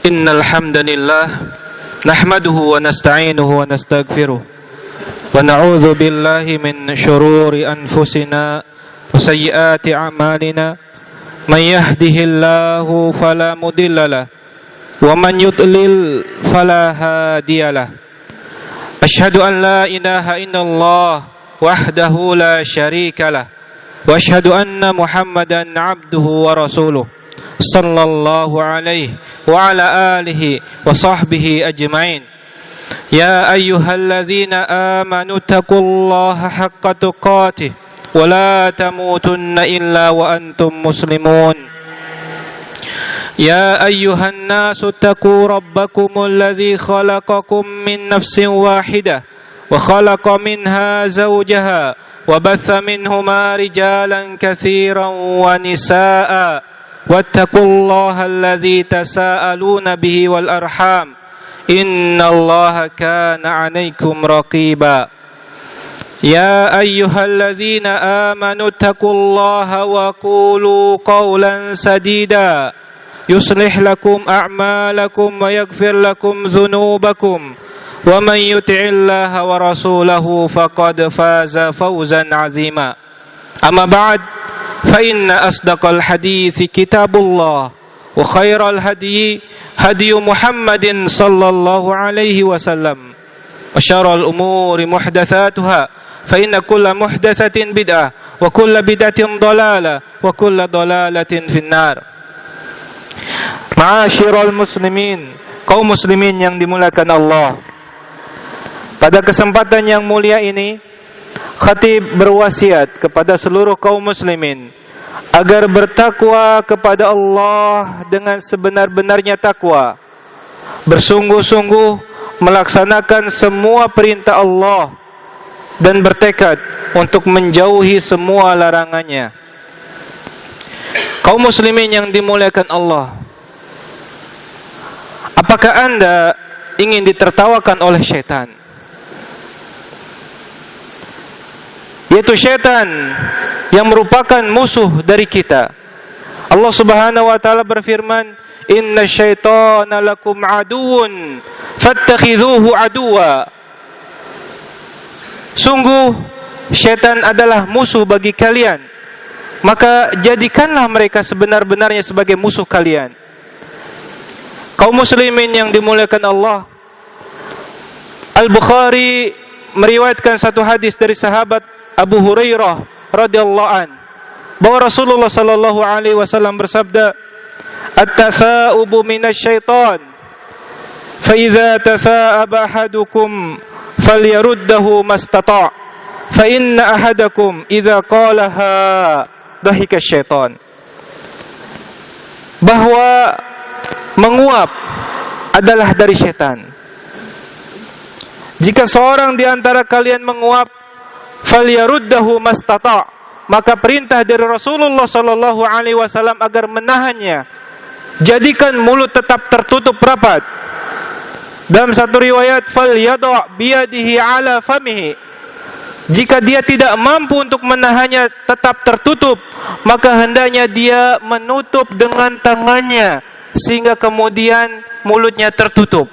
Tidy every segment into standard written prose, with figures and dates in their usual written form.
Innal hamdalillah nahmaduhu wa nasta'inuhu wa nastaghfiruh wa na'udzu billahi min shururi anfusina wa sayyiati a'malina may yahdihillahu fala mudhillalah wa man yudlil fala hadiyalah. Asyhadu an la ilaha illallah wahdahu la syarikalah wa asyhadu anna Muhammadan 'abduhu wa rasuluh sallallahu alaihi wa ala alihi wa sahbihi ajma'in. Ya ayyuhalladzina amanu taqullaha haqqa tuqatih wa la tamutunna illa wa antum muslimun. Ya ayyuhan nasu taqu rabbakumul ladzi khalaqakum min nafsin wahidah wa khalaqa minha zawjaha wa batha minhuma rijalan katsiran wa nisaa'a wattaqullaha alladzi tasaaluna bihi wal arham innallaha kana 'alaikum raqiba. Ya ayyuhalladzina amanu taqullaha wa qulu qawlan sadida yuslih lakum a'malakum wa yaghfir lakum dhunubakum wa man yuti'illaha wa rasulahu faqad faza fawzan 'azima. Amma ba'd, fa inna asdaqal hadithi kitabullah wa khairal hadyi hadyu Muhammadin sallallahu alaihi wasallam wa syarrul umuri muhdatsatuha fa inna kulla muhdatsatin bid'ah wa kulla bid'atin dhalalah wa kulla dhalalatin finnar. Ma'asyiral muslimin, kaum muslimin yang dimuliakan Allah, pada kesempatan yang mulia ini khatib berwasiat kepada seluruh kaum muslimin agar bertakwa kepada Allah dengan sebenar-benarnya takwa, bersungguh-sungguh melaksanakan semua perintah Allah dan bertekad untuk menjauhi semua larangannya. Kaum muslimin yang dimuliakan Allah, apakah Anda ingin ditertawakan oleh syaitan? Yaitu syaitan yang merupakan musuh dari kita. Allah Subhanahu wa taala berfirman, "Inna syaitana lakum aduwwun fattakhidhuhu aduwwa." Sungguh syaitan adalah musuh bagi kalian, maka jadikanlah mereka sebenar-benarnya sebagai musuh kalian. Kaum muslimin yang dimuliakan Allah, Al-Bukhari meriwayatkan satu hadis dari sahabat Abu Hurairah radhiyallahu an, bahwa Rasulullah sallallahu alaihi wasallam bersabda, "At-tasa'ubu minasyaitan, fa idza tasa'aba ahadukum falyaruddahu mastata', fa inna ahadakum idza qalaha dhahika syaitan." Bahwa menguap adalah dari syaitan. Jika seorang di antara kalian menguap, falyaruddahu mastata', maka perintah dari Rasulullah sallallahu alaihi wasallam agar menahannya. Jadikan mulut tetap tertutup rapat. Dalam satu riwayat, falyadha' biyadihi ala famihi. Jika dia tidak mampu untuk menahannya tetap tertutup, maka hendaknya dia menutup dengan tangannya sehingga kemudian mulutnya tertutup.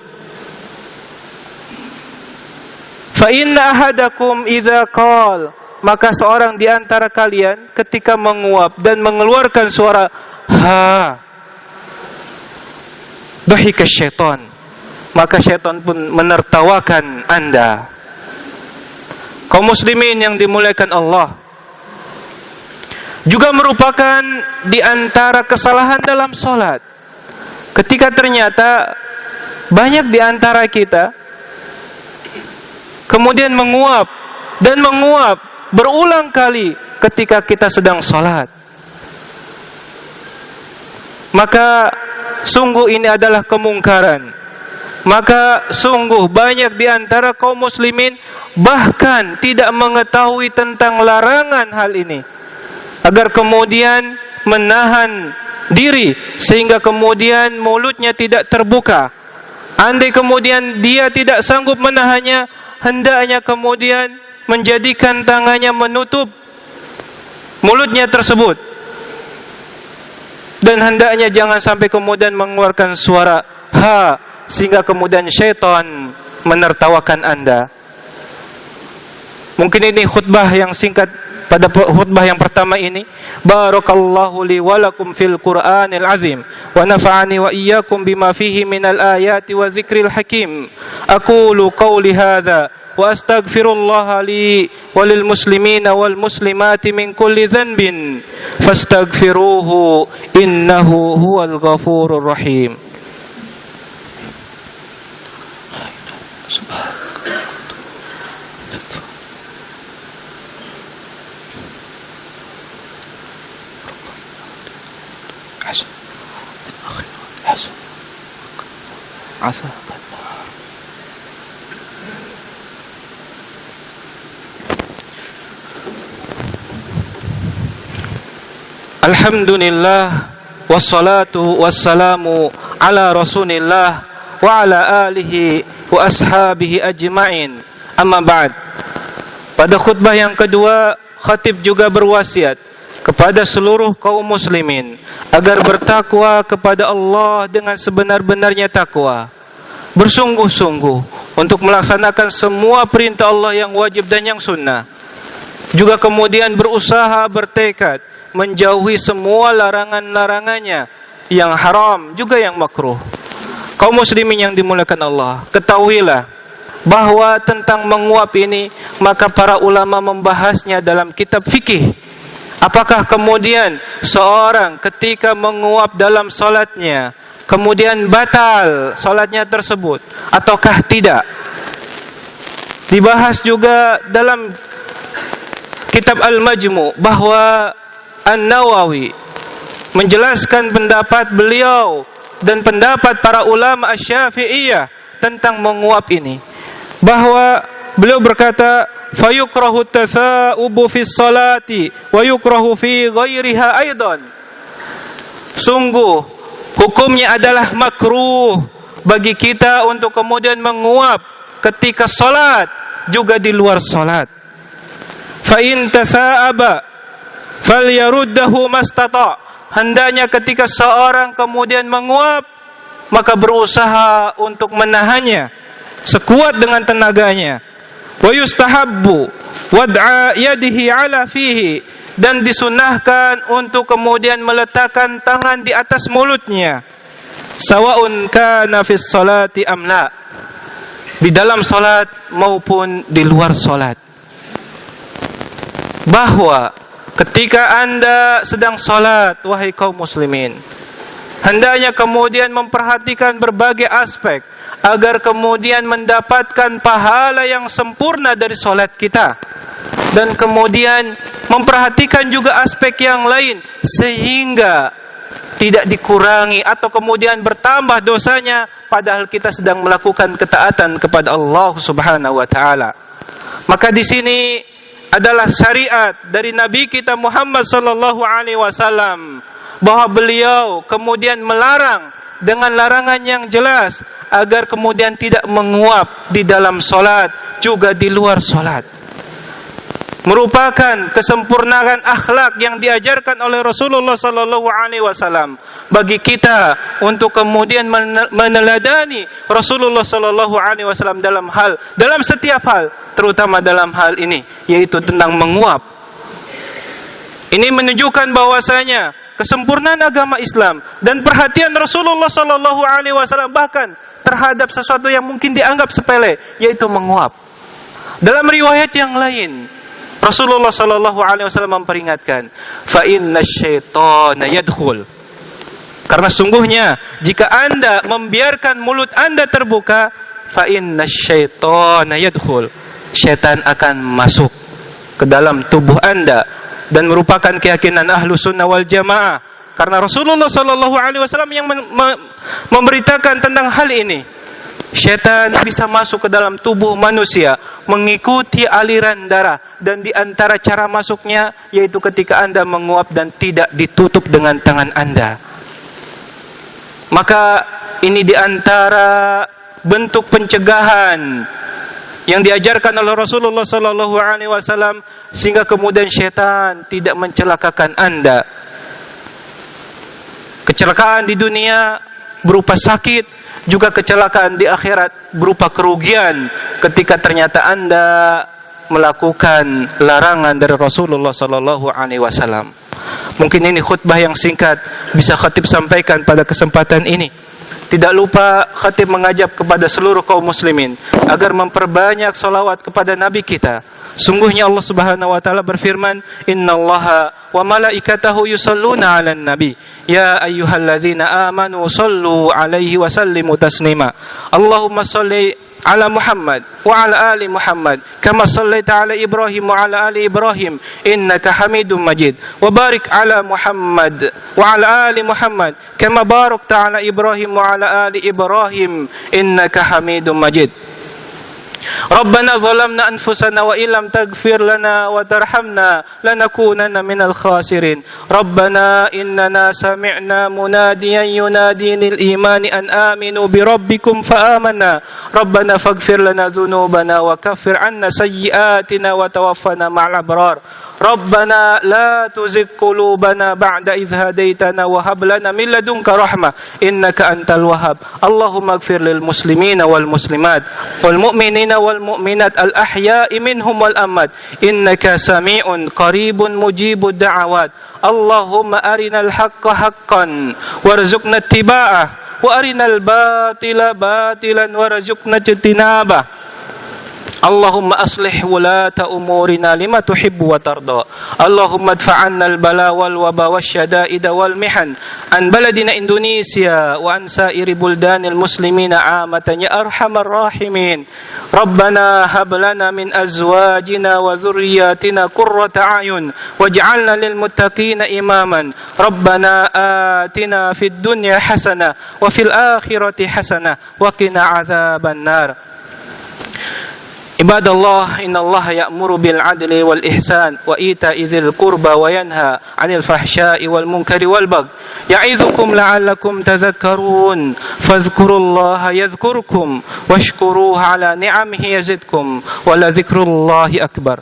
Fa inna ahadakum idza qala, maka seorang di antara kalian ketika menguap dan mengeluarkan suara ha, dhahika syaitan, maka syaitan pun menertawakan Anda. Kaum muslimin yang dimuliakan Allah, juga merupakan di antara kesalahan dalam salat ketika ternyata banyak di antara kita kemudian menguap dan menguap berulang kali ketika kita sedang salat. Maka sungguh ini adalah kemungkaran. Maka sungguh banyak di antara kaum muslimin bahkan tidak mengetahui tentang larangan hal ini, agar kemudian menahan diri sehingga kemudian mulutnya tidak terbuka. Andai kemudian dia tidak sanggup menahannya, hendaknya kemudian menjadikan tangannya menutup mulutnya tersebut, dan hendaknya jangan sampai kemudian mengeluarkan suara sehingga kemudian syaitan menertawakan Anda. Mungkin ini khutbah yang singkat pada khutbah yang pertama ini. Barakallahu li wa lakum fil Qur'anil azim wa nafa'ani wa iyyakum bima fihi minal ayati wa dzikril hakim. Aqulu qawli hadza wa astaghfirullah li wa lil muslimina wal muslimati min kulli dhanbin fastaghfiruhu innahu huwal ghafurur rahim. Alhamdulillah wassalatu wassalamu ala Rasulillah wa ala alihi wa ashabihi ajma'in. Amma ba'd. Pada khutbah yang kedua, khatib juga berwasiat kepada seluruh kaum muslimin agar bertakwa kepada Allah dengan sebenar-benarnya takwa, bersungguh-sungguh untuk melaksanakan semua perintah Allah yang wajib dan yang sunnah, juga kemudian berusaha bertekad menjauhi semua larangan-larangannya yang haram juga yang makruh. Kaum muslimin yang dimuliakan Allah, ketahuilah bahwa tentang menguap ini maka para ulama membahasnya dalam kitab fikih. Apakah kemudian seorang ketika menguap dalam salatnya kemudian batal salatnya tersebut ataukah tidak? Dibahas juga dalam kitab Al-Majmu' bahwa An-Nawawi menjelaskan pendapat beliau dan pendapat para ulama Asy-Syafi'iyah tentang menguap ini, bahwa beliau berkata fayukrahu tasa'ubu fis salati wa yukrahu fi ghairiha aidan. Sungguh hukumnya adalah makruh bagi kita untuk kemudian menguap ketika salat juga di luar salat. Fa in tasa'aba falyaruddahu mastata. Hendaknya ketika seorang kemudian menguap maka berusaha untuk menahannya sekuat dengan tenaganya. Wa yustahabbu wad'a yadihi ala fihi, dan disunahkan untuk kemudian meletakkan tangan di atas mulutnya, sawa'un kana fis salati am la, di dalam salat maupun di luar salat. Bahwa ketika Anda sedang salat, wahai kaum muslimin, hendaknya kemudian memperhatikan berbagai aspek agar kemudian mendapatkan pahala yang sempurna dari salat kita, dan kemudian memperhatikan juga aspek yang lain sehingga tidak dikurangi atau kemudian bertambah dosanya padahal kita sedang melakukan ketaatan kepada Allah Subhanahu wa taala. Maka di sini adalah syariat dari Nabi kita Muhammad sallallahu alaihi wasallam, bahwa beliau kemudian melarang dengan larangan yang jelas agar kemudian tidak menguap di dalam salat juga di luar salat. Merupakan kesempurnaan akhlak yang diajarkan oleh Rasulullah sallallahu alaihi wasallam bagi kita untuk kemudian meneladani Rasulullah sallallahu alaihi wasallam dalam setiap hal, terutama dalam hal ini yaitu tentang menguap. Ini menunjukkan bahwasanya kesempurnaan agama Islam dan perhatian Rasulullah sallallahu alaihi wasallam bahkan terhadap sesuatu yang mungkin dianggap sepele, yaitu menguap. Dalam riwayat yang lain, Rasulullah sallallahu alaihi wasallam memperingatkan, fa innasyaitana yadkhul. Karena sungguhnya jika Anda membiarkan mulut Anda terbuka, fa innasyaitana yadkhul. Syaitan akan masuk ke dalam tubuh Anda, dan merupakan keyakinan Ahlus Sunnah wal Jamaah. Karena Rasulullah sallallahu alaihi wasallam yang memberitakan tentang hal ini. Syaitan bisa masuk ke dalam tubuh manusia mengikuti aliran darah, dan di antara cara masuknya yaitu ketika Anda menguap dan tidak ditutup dengan tangan Anda. Maka ini di antara bentuk pencegahan yang diajarkan oleh Rasulullah sallallahu alaihi wasallam sehingga kemudian syaitan tidak mencelakakan Anda. Kecelakaan di dunia berupa sakit juga kecelakaan di akhirat berupa kerugian ketika ternyata Anda melakukan larangan dari Rasulullah sallallahu alaihi wasallam. Mungkin ini khutbah yang singkat bisa khatib sampaikan pada kesempatan ini. Tidak lupa khatib mengajak kepada seluruh kaum muslimin agar memperbanyak salawat kepada Nabi kita. Sungguhnya Allah Subhanahu wa taala berfirman, "Innallaha wa malaikatahu yusalluna 'alan nabi, ya ayyuhalladzina amanu sallu 'alaihi wa sallimu taslima." Allahumma shalli ala Muhammad wa ala ali Muhammad kama shallaita ala Ibrahim wa ala ali Ibrahim innaka Hamidum Majid, wa barik ala Muhammad wa ala ali Muhammad kama barakta ala Ibrahim wa ala ali Ibrahim innaka Hamidum Majid. ربنا ظلمنا أنفسنا وإن لم تغفر لنا وترحمنا لنكونن من الخاسرين ربنا إننا سمعنا مناديا ينادي للإيمان أن آمنوا بربكم فآمنا ربنا فاغفر لنا ذنوبنا وكفر عنا سيئاتنا وتوفنا مع الأبرار ربنا لا تزغ قلوبنا بعد إذ هديتنا وهب لنا من لدنك رحمة إنك أنت الوهاب اللهم اغفر للمسلمين والمسلمات والمؤمنين والمؤمنات الأحياء منهم والأموات إنك سميع قريب مجيب الدعوات اللهم أرنا الحق حقا وارزقنا اتباعه وأرنا الباطل باطلا وارزقنا اجتنابه اللهم أصلح ولاة أمورنا لما تحب وترضى اللهم ادفع عنا البلاء والوباء والشدائد والمحن عن بلدنا إندونيسيا وعن سائر بلدان المسلمين عامة يا أرحم الراحمين ربنا هب لنا من أزواجنا وذرياتنا قرة أعين واجعلنا للمتقين إماما ربنا آتنا في الدنيا حسنة وفي الآخرة حسنة وقنا عذاب النار عباد الله إن الله يأمر بالعدل والإحسان وإيتاء ذي القربى وينهى عن الفحشاء والمنكر والبغي يعظكم لعلكم تذكرون فاذكروا الله يذكركم واشكروه على نعمه يزدكم ولذكر الله أكبر